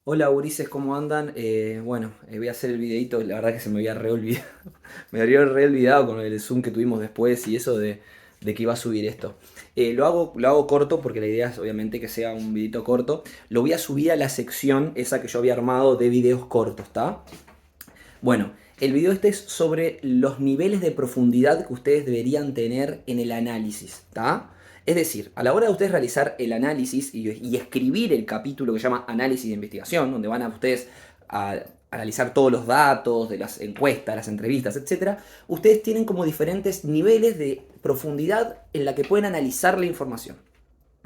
Hola, Ulises, ¿cómo andan? Voy a hacer el videito, la verdad que se me había reolvidado, me había reolvidado con el Zoom que tuvimos después y eso de que iba a subir esto. Lo hago corto porque la idea es obviamente que sea un videito corto. Lo voy a subir a la sección esa que yo había armado de videos cortos, ¿está? Bueno, el video este es sobre los niveles de profundidad que ustedes deberían tener en el análisis, ¿está? Es decir, a la hora de ustedes realizar el análisis y escribir el capítulo que se llama análisis de investigación, donde van a ustedes a analizar todos los datos de las encuestas, las entrevistas, etcétera, ustedes tienen como diferentes niveles de profundidad en la que pueden analizar la información.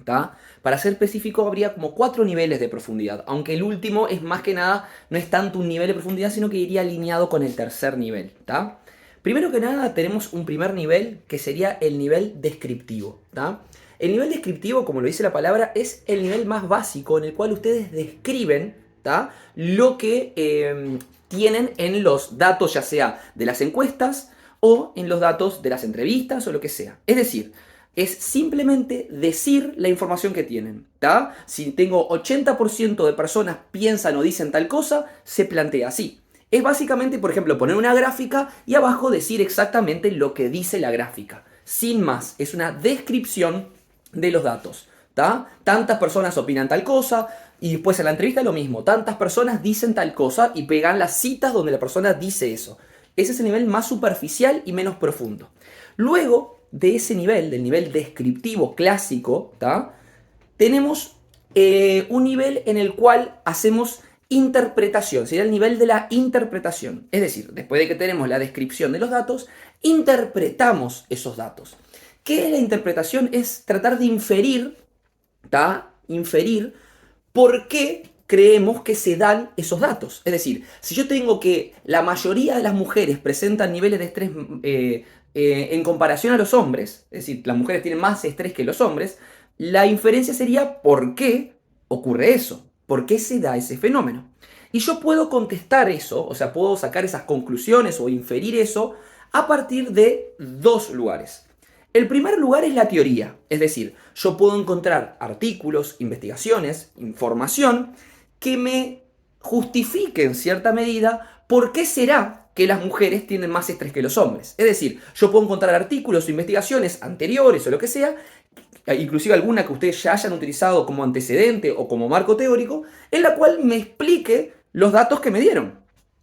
¿Tá? Para ser específico, habría como 4 niveles de profundidad, aunque el último es más que nada, no es tanto un nivel de profundidad, sino que iría alineado con el tercer nivel. ¿Tá? Primero que nada, tenemos un primer nivel que sería el nivel descriptivo. ¿Tá? El nivel descriptivo, como lo dice la palabra, es el nivel más básico en el cual ustedes describen, ¿tá?, lo que tienen en los datos, ya sea de las encuestas o en los datos de las entrevistas o lo que sea. Es decir, es simplemente decir la información que tienen. ¿Tá? Si tengo 80% de personas piensan o dicen tal cosa, se plantea así. Es básicamente, por ejemplo, poner una gráfica y abajo decir exactamente lo que dice la gráfica. Sin más, es una descripción de los datos. ¿Tá? Tantas personas opinan tal cosa y después en la entrevista lo mismo. Tantas personas dicen tal cosa y pegan las citas donde la persona dice eso. Ese es el nivel más superficial y menos profundo. Luego de ese nivel, del nivel descriptivo clásico, ¿tá?, tenemos un nivel en el cual hacemos interpretación, sería el nivel de la interpretación. Es decir, después de que tenemos la descripción de los datos, interpretamos esos datos. ¿Qué es la interpretación? Es tratar de inferir, ¿tá?, inferir por qué creemos que se dan esos datos. Es decir, si yo tengo que la mayoría de las mujeres presentan niveles de estrés en comparación a los hombres, es decir, las mujeres tienen más estrés que los hombres, la inferencia sería por qué ocurre eso, por qué se da ese fenómeno. Y yo puedo contestar eso, o sea, puedo sacar esas conclusiones o inferir eso a partir de dos lugares. El primer lugar es la teoría, es decir, yo puedo encontrar artículos, investigaciones, información que me justifique en cierta medida por qué será que las mujeres tienen más estrés que los hombres. Es decir, yo puedo encontrar artículos o investigaciones anteriores o lo que sea, inclusive alguna que ustedes ya hayan utilizado como antecedente o como marco teórico, en la cual me explique los datos que me dieron.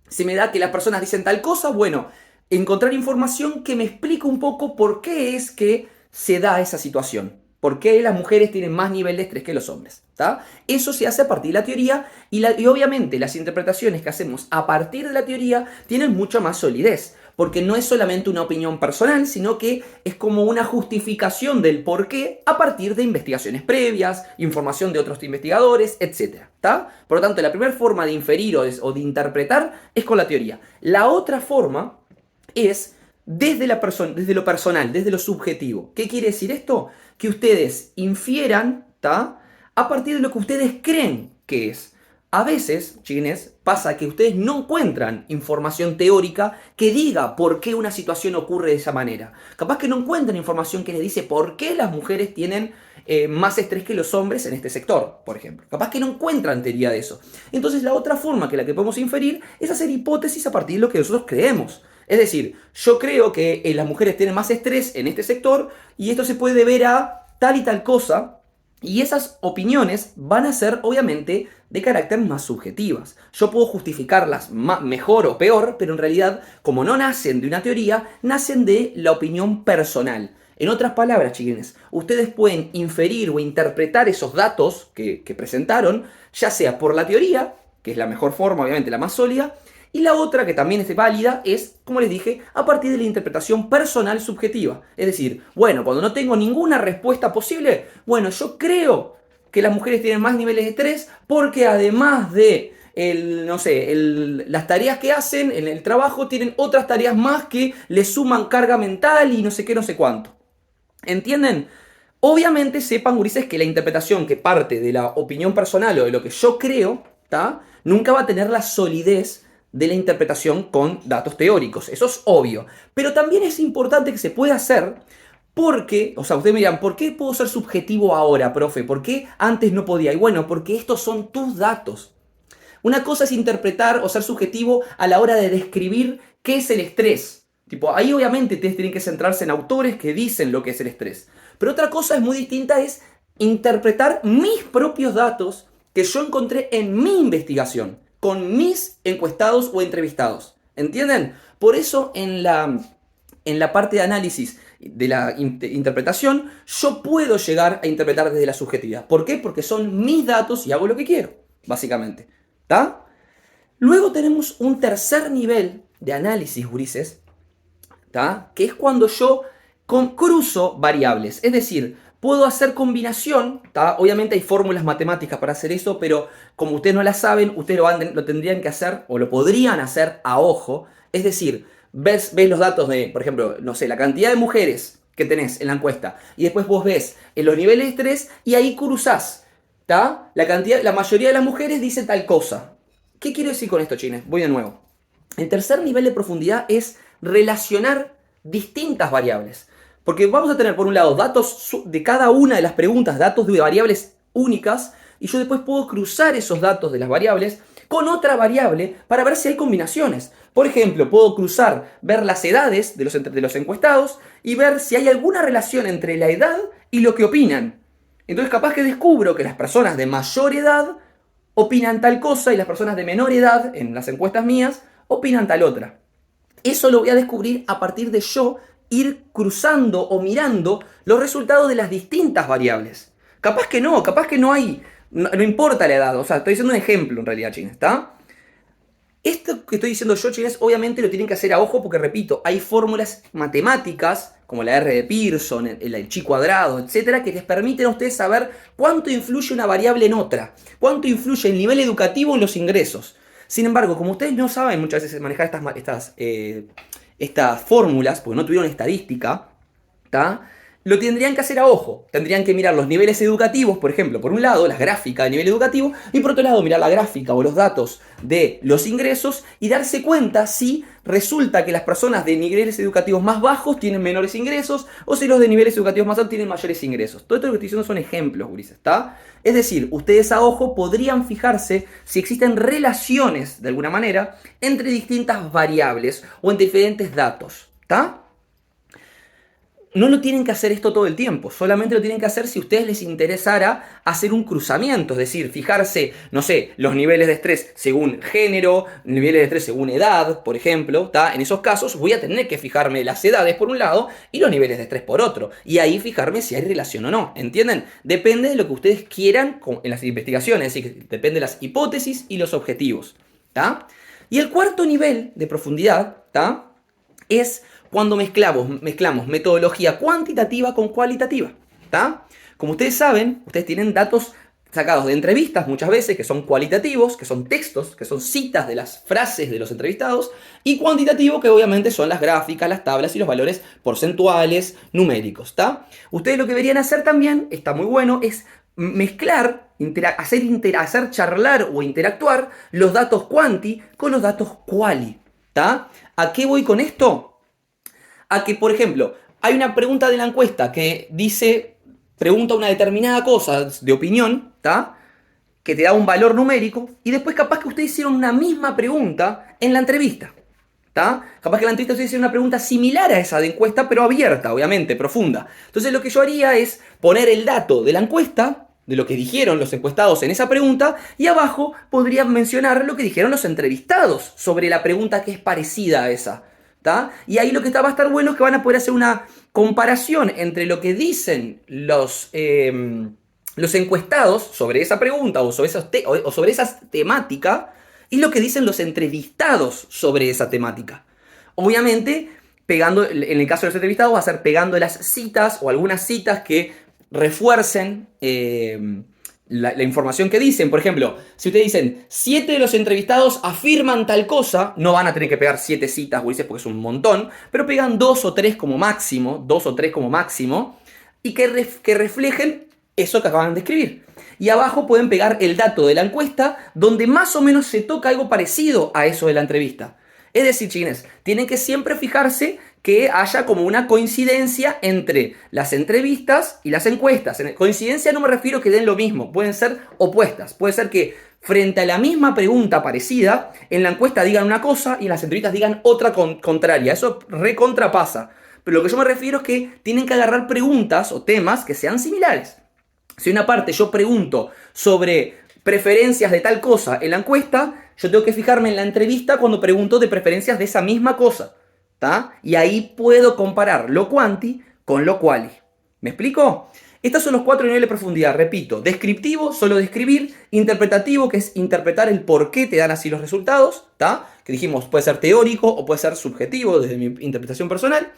Si me da que las personas dicen tal cosa, bueno, encontrar información que me explique un poco por qué es que se da esa situación. ¿Por qué las mujeres tienen más nivel de estrés que los hombres? ¿Tá? Eso se hace a partir de la teoría y obviamente las interpretaciones que hacemos a partir de la teoría tienen mucha más solidez. Porque no es solamente una opinión personal, sino que es como una justificación del por qué a partir de investigaciones previas, información de otros investigadores, etc. ¿Tá? Por lo tanto, la primera forma de inferir o de interpretar es con la teoría. La otra forma es desde lo personal, desde lo subjetivo. ¿Qué quiere decir esto? Que ustedes infieran, ¿tá?, a partir de lo que ustedes creen que es. A veces, chiquines, pasa que ustedes no encuentran información teórica que diga por qué una situación ocurre de esa manera. Capaz que no encuentran información que les dice por qué las mujeres tienen más estrés que los hombres en este sector, por ejemplo. Capaz que no encuentran teoría de eso. Entonces la otra forma que la que podemos inferir es hacer hipótesis a partir de lo que nosotros creemos. Es decir, yo creo que las mujeres tienen más estrés en este sector y esto se puede deber a tal y tal cosa. Y esas opiniones van a ser, obviamente, de carácter más subjetivas. Yo puedo justificarlas mejor o peor, pero en realidad, como no nacen de una teoría, nacen de la opinión personal. En otras palabras, chiquines, ustedes pueden inferir o interpretar esos datos que presentaron, ya sea por la teoría, que es la mejor forma, obviamente la más sólida, y la otra, que también es válida, es, como les dije, a partir de la interpretación personal subjetiva. Es decir, bueno, cuando no tengo ninguna respuesta posible, bueno, yo creo que las mujeres tienen más niveles de estrés porque además de no sé, las tareas que hacen en el trabajo tienen otras tareas más que les suman carga mental y no sé qué, no sé cuánto. ¿Entienden? Obviamente sepan, gurises, que la interpretación que parte de la opinión personal o de lo que yo creo, ¿tá?, nunca va a tener la solidez de la interpretación con datos teóricos. Eso es obvio. Pero también es importante que se pueda hacer porque, o sea, ustedes me dirán, ¿por qué puedo ser subjetivo ahora, profe? ¿Por qué antes no podía? Y bueno, porque estos son tus datos. Una cosa es interpretar o ser subjetivo a la hora de describir qué es el estrés. Tipo, ahí obviamente ustedes tienen que centrarse en autores que dicen lo que es el estrés. Pero otra cosa es muy distinta, es interpretar mis propios datos que yo encontré en mi investigación, con mis encuestados o entrevistados. ¿Entienden? Por eso en la parte de análisis de la interpretación, yo puedo llegar a interpretar desde la subjetividad. ¿Por qué? Porque son mis datos y hago lo que quiero, básicamente. ¿Está? Luego tenemos un tercer nivel de análisis, gurises, ¿tá? Que es cuando yo cruzo variables. Es decir, puedo hacer combinación, ¿tá? Obviamente hay fórmulas matemáticas para hacer eso, pero como ustedes no las saben, ustedes lo tendrían que hacer o lo podrían hacer a ojo. Es decir, ves los datos de, por ejemplo, no sé, la cantidad de mujeres que tenés en la encuesta y después vos ves en los niveles de estrés y ahí cruzás, ¿tá? La mayoría de las mujeres dice tal cosa. ¿Qué quiero decir con esto, chines? Voy de nuevo. El tercer nivel de profundidad es relacionar distintas variables. Porque vamos a tener por un lado datos de cada una de las preguntas, datos de variables únicas, y yo después puedo cruzar esos datos de las variables con otra variable para ver si hay combinaciones. Por ejemplo, puedo ver las edades de los encuestados y ver si hay alguna relación entre la edad y lo que opinan. Entonces capaz que descubro que las personas de mayor edad opinan tal cosa y las personas de menor edad, en las encuestas mías, opinan tal otra. Eso lo voy a descubrir a partir de yo ir cruzando o mirando los resultados de las distintas variables. Capaz que no hay, no importa la edad, o sea, estoy diciendo un ejemplo en realidad, chines, ¿está? Esto que estoy diciendo yo, chines, obviamente lo tienen que hacer a ojo porque, repito, hay fórmulas matemáticas, como la R de Pearson, el chi cuadrado, etcétera, que les permiten a ustedes saber cuánto influye una variable en otra, cuánto influye el nivel educativo en los ingresos. Sin embargo, como ustedes no saben muchas veces manejar estas fórmulas, porque no tuvieron estadística, ¿tá? Lo tendrían que hacer a ojo. Tendrían que mirar los niveles educativos, por ejemplo, por un lado, las gráficas de nivel educativo, y por otro lado, mirar la gráfica o los datos de los ingresos y darse cuenta si resulta que las personas de niveles educativos más bajos tienen menores ingresos o si los de niveles educativos más altos tienen mayores ingresos. Todo esto lo que estoy diciendo son ejemplos, gurises, ¿está? Es decir, ustedes a ojo podrían fijarse si existen relaciones, de alguna manera, entre distintas variables o entre diferentes datos, ¿está? No lo tienen que hacer esto todo el tiempo, solamente lo tienen que hacer si a ustedes les interesara hacer un cruzamiento, es decir, fijarse, no sé, los niveles de estrés según género, niveles de estrés según edad, por ejemplo, ¿tá? En esos casos voy a tener que fijarme las edades por un lado y los niveles de estrés por otro, y ahí fijarme si hay relación o no, ¿entienden? Depende de lo que ustedes quieran en las investigaciones, es decir, depende de las hipótesis y los objetivos, ¿tá? Y el cuarto nivel de profundidad, ¿tá? Es cuando mezclamos metodología cuantitativa con cualitativa, ¿tá? Como ustedes saben, ustedes tienen datos sacados de entrevistas muchas veces, que son cualitativos, que son textos, que son citas de las frases de los entrevistados, y cuantitativo, que obviamente son las gráficas, las tablas y los valores porcentuales, numéricos, ¿está? Ustedes lo que deberían hacer también, está muy bueno, es mezclar, hacer charlar o interactuar los datos cuanti con los datos quali, ¿está? ¿A qué voy con esto? A que, por ejemplo, hay una pregunta de la encuesta que pregunta una determinada cosa de opinión, ¿tá? Que te da un valor numérico, y después capaz que ustedes hicieron una misma pregunta en la entrevista, ¿tá? Capaz que en la entrevista ustedes hicieron una pregunta similar a esa de encuesta, pero abierta, obviamente, profunda. Entonces lo que yo haría es poner el dato de la encuesta, de lo que dijeron los encuestados en esa pregunta, y abajo podría mencionar lo que dijeron los entrevistados sobre la pregunta que es parecida a esa, ¿tá? Y ahí lo que va a estar bueno es que van a poder hacer una comparación entre lo que dicen los encuestados sobre esa pregunta o sobre esa temática y lo que dicen los entrevistados sobre esa temática. Obviamente, en el caso de los entrevistados, va a ser pegando las citas o algunas citas que refuercen la información que dicen. Por ejemplo, si ustedes dicen 7 de los entrevistados afirman tal cosa, no van a tener que pegar 7 citas, porque es un montón, pero pegan 2 o 3 como máximo, y que reflejen eso que acaban de escribir. Y abajo pueden pegar el dato de la encuesta donde más o menos se toca algo parecido a eso de la entrevista. Es decir, chiquines, tienen que siempre fijarse que haya como una coincidencia entre las entrevistas y las encuestas. En coincidencia no me refiero que den lo mismo, pueden ser opuestas. Puede ser que frente a la misma pregunta parecida, en la encuesta digan una cosa y en las entrevistas digan otra contraria. Eso recontrapasa. Pero lo que yo me refiero es que tienen que agarrar preguntas o temas que sean similares. Si una parte yo pregunto sobre preferencias de tal cosa en la encuesta, yo tengo que fijarme en la entrevista cuando pregunto de preferencias de esa misma cosa. ¿Tá? Y ahí puedo comparar lo quanti con lo quali. ¿Me explico? Estos son los 4 niveles de profundidad. Repito, descriptivo, solo describir. Interpretativo, que es interpretar el por qué te dan así los resultados. ¿Tá? Que dijimos, puede ser teórico o puede ser subjetivo desde mi interpretación personal.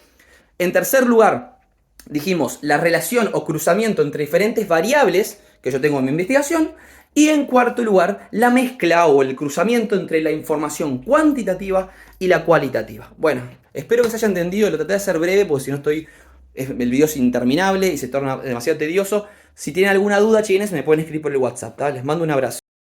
En tercer lugar, dijimos la relación o cruzamiento entre diferentes variables que yo tengo en mi investigación. Y en cuarto lugar, la mezcla o el cruzamiento entre la información cuantitativa y la cualitativa. Bueno, espero que se haya entendido, lo traté de hacer breve porque si no el video es interminable y se torna demasiado tedioso. Si tienen alguna duda, chilenes, me pueden escribir por el WhatsApp. ¿Tá? Les mando un abrazo.